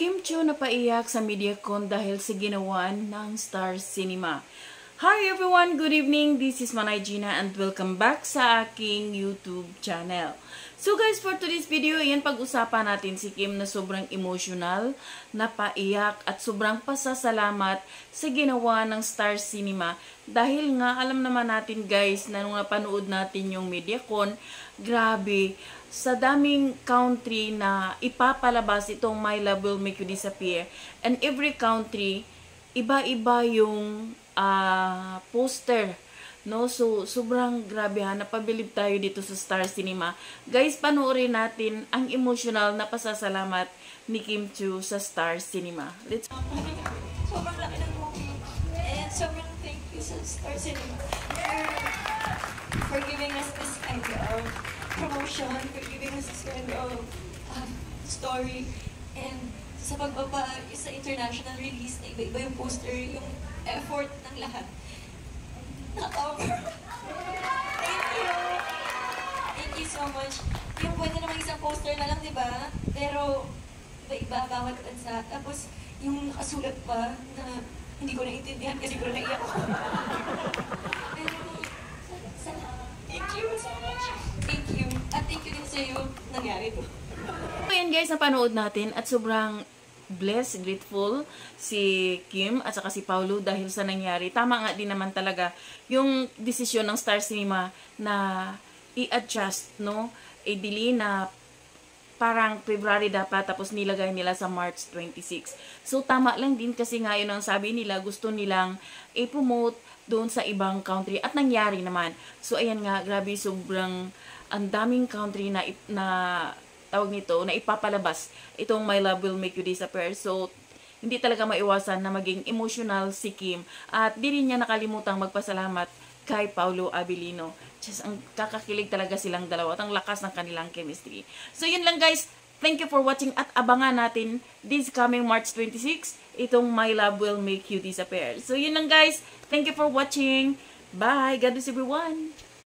Kim Chiu napaiyak sa MediaCon dahil sa ginawan ng Star Cinema. Hi everyone! Good evening! This is Manay Gina and welcome back sa aking YouTube channel. So guys, for today's video, yan pag-usapan natin si Kim na sobrang emotional, napaiyak at sobrang pasasalamat sa ginawa ng Star Cinema. Dahil nga, alam naman natin guys, na nung napanood natin yung MediaCon, grabe, sa daming country na ipapalabas itong My Love Will Make You Disappear. And every country, iba-iba yung poster. No? So, sobrang grabe ha. Napabilib tayo dito sa Star Cinema. Guys, panoorin natin ang emotional na pasasalamat ni Kim Chiu sa Star Cinema. Let's Sobrang laki ng movie. And sobrang thank you sa Star Cinema for giving us this kind of promotion, for giving us this kind of story. And sa pagbaba, sa international release, na iba-iba yung poster, yung effort ng lahat. Nakatawa ko. Thank you! Thank you so much. Yung pwede naman isang poster na lang, di ba? Pero iba-iba, bawat bansa. Tapos yung nakasulat pa na hindi ko naiintindihan kasi ko naiyak ako. Pero thank you so much. Thank you. At thank you din sa'yo nangyari to. So yan guys, napanood natin at sobrang blessed, grateful si Kim at saka si Paulo dahil sa nangyari. Tama nga din naman talaga yung desisyon ng Star Cinema na i-adjust, no? I-delay na parang February dapat tapos nilagay nila sa March 26. So tama lang din kasi nga yun ang sabi nila, gusto nilang i-promote doon sa ibang country at nangyari naman. So ayan nga, grabe, sobrang ang daming country na tawag nito, na ipapalabas itong My Love Will Make You Disappear. So, hindi talaga maiwasan na maging emotional si Kim. At di rin niya nakalimutang magpasalamat kay Paulo Abilino. Just, ang kakakilig talaga silang dalawa at ang lakas ng kanilang chemistry. So, yun lang guys. Thank you for watching at abangan natin this coming March 26, itong My Love Will Make You Disappear. So, yun lang guys. Thank you for watching. Bye! God bless everyone!